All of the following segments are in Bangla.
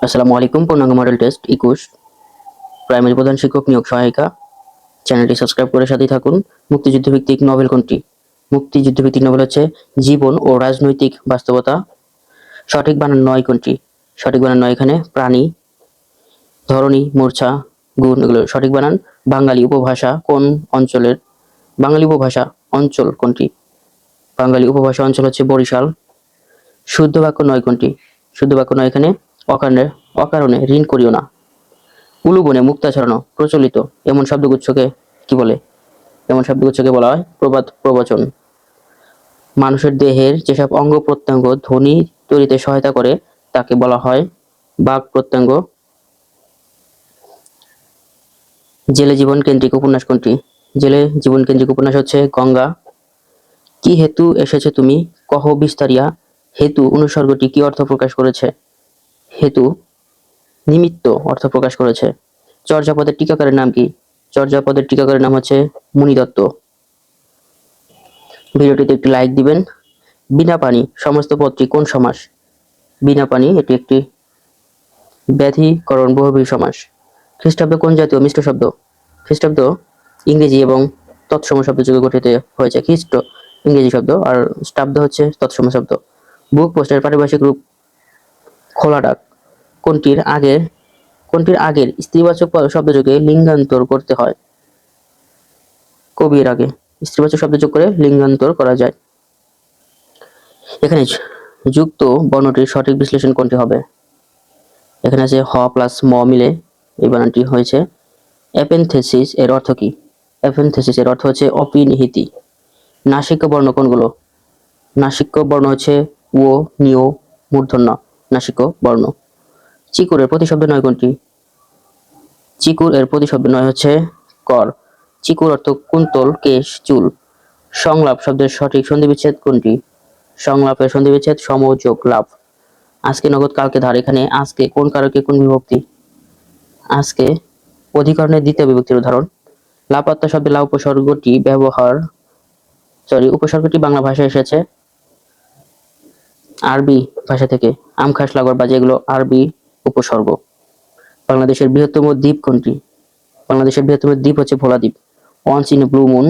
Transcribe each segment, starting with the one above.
আসসালামু আলাইকুম। পূর্ণাঙ্গ মডেল টেস্ট 21 প্রাইমারি প্রধান শিক্ষক নিয়োগ সহায়িকা চ্যানেলটি সাবস্ক্রাইব করে সাথেই থাকুন। মুক্তিযুদ্ধ ভিত্তিক নভেল কোনটি? মুক্তিযুদ্ধ ভিত্তিক নভেল হচ্ছে জীবন ও রাজনৈতিক বাস্তবতা। সঠিক বানান নয় কোনটি? সঠিক বানান নয় এখানে প্রাণী, ধরনী, মূর্ছা, গুণ এগুলো সঠিক বানান। বাঙালি উপভাষা কোন অঞ্চলের? বাঙালি উপভাষা অঞ্চল কোনটি? বাঙালি উপভাষা অঞ্চল হচ্ছে বরিশাল। শুদ্ধ বাক্য নয় কোনটি? শুদ্ধ বাক্য নয় এখানে অকারণে ঋণ করিও না। উলুবনে মুক্তা ছড়ানো প্রচলিত এমন শব্দগুচ্ছকে কি বলে? এমন শব্দগুচ্ছকে বলা হয় প্রবাদ প্রবচন। মানুষের দেহের যেসব অঙ্গ প্রত্যঙ্গ ধ্বনি তৈরিতে সহায়তা করে তাকে বলা হয় বাক প্রত্যঙ্গ। জেলে জীবন কেন্দ্রিক উপন্যাস কোনটি? জেলে জীবন কেন্দ্রিক উপন্যাস হচ্ছে গঙ্গা। কি হেতু এসেছে তুমি কহ বিস্তারিয়া? হেতু অনুসর্গটি কি অর্থ প্রকাশ করেছে? হেতু নিমিত্ত অর্থ প্রকাশ করেছে। চর্যাপদের টিকাকারের নাম কি? চর্যাপদের টিকাকারের নাম হচ্ছে মুনি দত্ত। ভিডিওটিতে একটি লাইক দিবেন। বিনা পানি সমস্ত পদটি কোন সমাস? বিনা পানি এটি একটি ব্যাধিকরণ বহুব্রীহি সমাস। খ্রিস্টাব্দ কোন জাতীয় মিশ্র শব্দ? খ্রিস্টাব্দ ইংরেজি এবং তৎসম শব্দ যুগে গঠিত হয়েছে। খ্রিস্ট ইংরেজি শব্দ আর স্টাব্দ হচ্ছে তৎসম শব্দ। বুক পোস্টের পারিভাষিক রূপ খোলা ডাক। কোনটির আগের স্ত্রীবাচক শব্দযোগে লিঙ্গান্তর করতে হয়? কবির আগে স্ত্রীবাচক শব্দ যোগ করে লিঙ্গান্তর করা যায়। এখানে যুক্ত বর্ণটির সঠিক বিশ্লেষণ কোনটি হবে? এখানে আছে হ প্লাস ম মিলে এই বানানটি হয়েছে। অ্যাপেনথেসিস এর অর্থ কি? অ্যাপেনথেসিস এর অর্থ হচ্ছে অপিনিহিতি। নাসিক্য বর্ণ কোনগুলো? নাসিক্য বর্ণ হচ্ছে ও, নিও, মূর্ধন্য নাসিক্য বর্ণ। চিকুরের প্রতিশব্দ নয় কোনটি? চিকুর এর প্রতিশব্দ নয় হচ্ছে কর। চিকুর অর্থ কুন্তল, কেশ, চুল। সংলাপ শব্দের সঠিক সন্ধিবিচ্ছেদ কোনটি? সংলাপের সন্ধিবিচ্ছেদ সম যোগ লাভ। আজকে নগদ কালকে ধার। এখানে আজকে কোন কারকে কোন বিভক্তি? আজকে অধিকরণের দ্বিতীয় বিভক্তির উদাহরণ। লাপাত্তা শব্দে লা উপসর্গটি বাংলা ভাষায় এসেছে আরবি ভাষা থেকে। আম খাস লাগোর বাজে এগুলো আরবি উপসর্গ। বাংলাদেশের বৃহত্তম দ্বীপ কোনটি? বাংলাদেশের বৃহত্তম দ্বীপ হচ্ছে ভোলা দ্বীপ। Once in a blue moon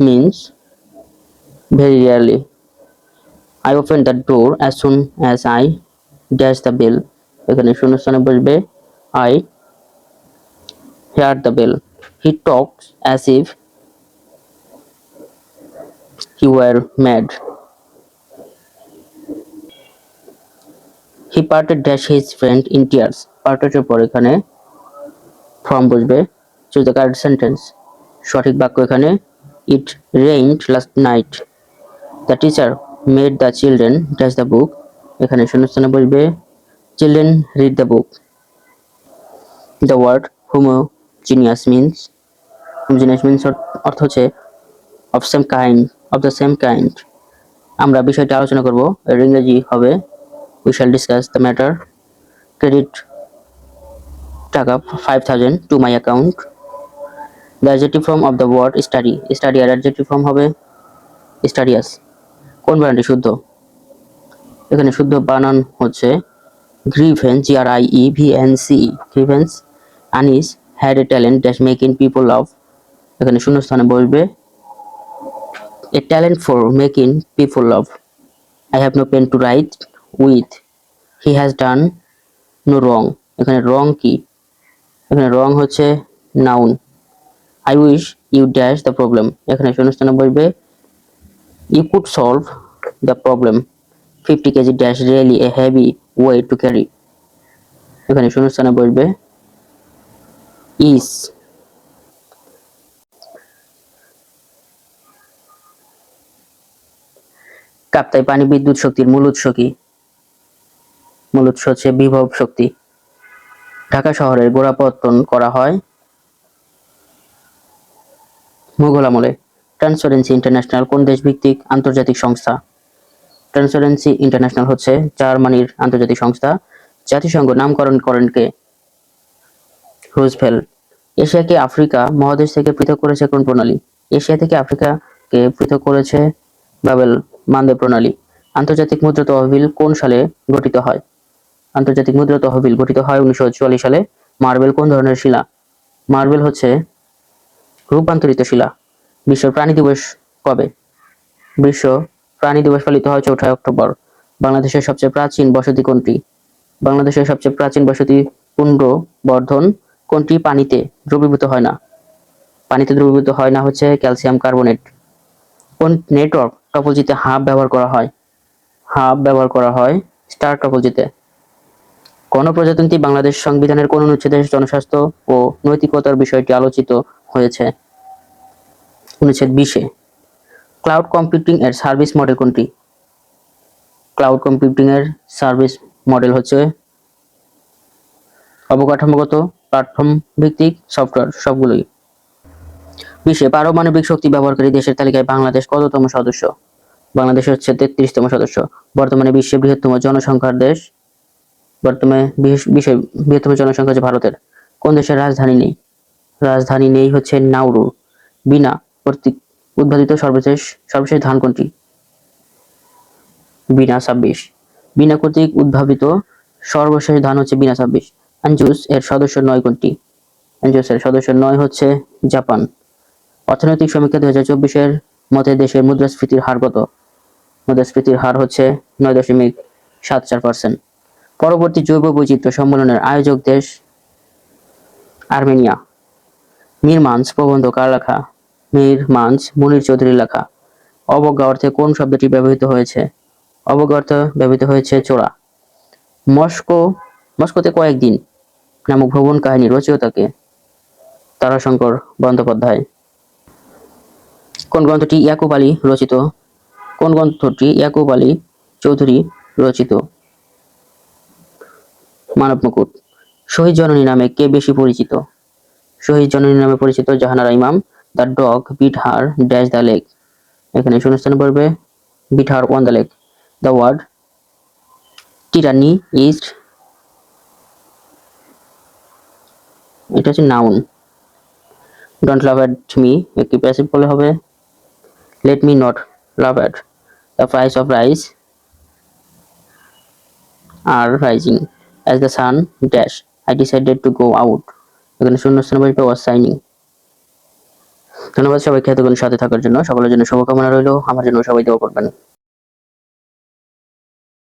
means very rarely. I opened the door as soon as I dashed the bell. এখানে শূন্যস্থানে বসবে I heard the bell. He talked as if he were mad. He parted dash his friend in tears. Parted এর পর এখানে from বসবে। Choose the correct sentence. সঠিক বাক্য এখানে It rained last night. The teacher made the children dash the book. এখানে শূন্যস্থানে বসবে Children read the book. The word homogeneous means অর্থ হচ্ছে of the same kind. আমরা বিষয়টি আলোচনা করব। এর ইংরেজি হবে we shall discuss the matter. Credit টাকা 5000 to my account. The adjective form of the word study. Study এর adjective form হবে studious. কোন বানানটি শুদ্ধ? এখানে শুদ্ধ বানান হচ্ছে grievance, Grievence. Grievance. Anis had a talent that making people laugh. এখানে শূন্যস্থানে বসবে a talent for making people laugh. I have no pen to write with. He has done no wrong. এখানে wrong কি? এখানে wrong হচ্ছে noun. I wish you dash the problem. এখানে শূন্যস্থানে বসবে you could solve the problem. 50 kg dash really a heavy weight to carry. এখানে শূন্যস্থানে বসবে is. কাপ্তাই পানি বিদ্যুৎ শক্তির মূল উৎস কি? মূল উৎস হচ্ছে বিভব শক্তি। ঢাকা শহরের গোড়াপত্তন করা হয় মুঘল আমলে। ট্রান্সপারেন্সি ইন্টারন্যাশনাল কোন দেশভিত্তিক আন্তর্জাতিক সংস্থা? ট্রান্সপারেন্সি ইন্টারন্যাশনাল হচ্ছে জার্মানির আন্তর্জাতিক সংস্থা। জাতিসংঘ নামকরণ করেন কে? রুজভেল্ট। এশিয়াকে আফ্রিকা মহাদেশ থেকে পৃথক করেছে কোন প্রণালী? এশিয়া থেকে আফ্রিকাকে পৃথক করেছে বাবেল মানদেব প্রণালী। আন্তর্জাতিক মুদ্রা তহবিল কোন সালে গঠিত হয়? আন্তর্জাতিক মুদ্রা তহবিল গঠিত হয় 1944 সালে। মার্বেল কোন ধরনের শিলা? মার্বেল হচ্ছে রূপান্তরিত শিলা। বিশ্ব প্রাণী দিবস কবে? বিশ্ব প্রাণী দিবস পালিত হয় 4 অক্টোবর। বাংলাদেশের সবচেয়ে প্রাচীন বসতি কোনটি? বাংলাদেশের সবচেয়ে প্রাচীন বসতি পুন্ড্রবর্ধন কোনটি পানিতে দ্রবীভূত হয় না? পানিতে দ্রবীভূত হয় না হচ্ছে ক্যালসিয়াম কার্বনেট। কোন নেটওয়ার্ক টপোলজিতে হাব ব্যবহার করা হয়? হাব ব্যবহার করা হয় স্টার টপোলজিতে। গণপ্রজাতন্ত্রী বাংলাদেশ সংবিধানের কোন অনুচ্ছেদে জনস্বাস্থ্য ও নৈতিকতার বিষয়টি আলোচিত হয়েছে? অনুচ্ছেদ 20-এ। ক্লাউড কম্পিউটিং এর সার্ভিস মডেল কোনটি? ক্লাউড কম্পিউটিং এর সার্ভিস মডেল হচ্ছে অবকাঠামোগত প্ল্যাটফর্ম ভিত্তিক সফটওয়্যার সবগুলোই। বিশ্বে পারমাণবিক শক্তি ব্যবহারকারী দেশের তালিকায় বাংলাদেশ কততম সদস্য? বাংলাদেশ হচ্ছে 33তম সদস্য। বর্তমানে বিশ্বের বৃহত্তম জনসংখ্যার দেশ। বর্তমানে বিশ্বের বৃহত্তম জনসংখ্যা হচ্ছে ভারতের। কোন দেশের রাজধানী নেই? রাজধানী নেই হচ্ছে নাউরু। বিনা কর্তৃক উদ্ভাবিত সর্বশেষ ধান কোনটি? বিনা 26। বিনা কর্তৃক উদ্ভাবিত সর্বশেষ ধান হচ্ছে বিনা 26। আনজুস এর সদস্য নয় কোনটি? আনজুস এর সদস্য নয় হচ্ছে জাপান। অর্থনৈতিক সমীক্ষা 2024-এর মতে দেশের মুদ্রাস্ফীতির হার কত? মুদ্রাস্ফীতির হার হচ্ছে 9.74%। পরবর্তী জৈব বৈচিত্র্য সম্মেলনের আয়োজক দেশ আর্মেনিয়া। মীর মান্স প্রবন্ধ কার লেখা? মীর মান্স মুনির চৌধুরীর লেখা। অবজ্ঞা অর্থে কোন শব্দটি ব্যবহৃত হয়েছে? অবজ্ঞা অর্থে ব্যবহৃত হয়েছে চোরা। মস্কোতে কয়েকদিন নামক ভ্রমণ কাহিনী রচয়িতাকে? তারাশঙ্কর বন্দ্যোপাধ্যায়। কোন গ্রন্থটি ইয়াকুব আলী রচিত? কোন গ্রন্থটি ইয়াকুব আলী চৌধুরী রচিত? মানব মুকুট। শহীদ জননী নামে কে বেশি পরিচিত? শহীদ জননী নামে পরিচিত Jahanara Imam. The dog beat her dash the leg. এখানে শূন্যস্থানে পড়বে beat her on the leg. The word tyranny is, এটা হচ্ছে noun. Don't laugh at me একটি প্যাসিভ বলে হবে। Let me not laugh at. The price of rice are rising as the sun dash I decided to go out. এখানে শূন্যস্থানে বসবে ওয়াজ সাইনিং। ধন্যবাদ সবাইকে এতক্ষণ সাথে থাকার জন্য। সকলের জন্য শুভকামনা রইল। আমার জন্য সবাই দোয়া করবেন।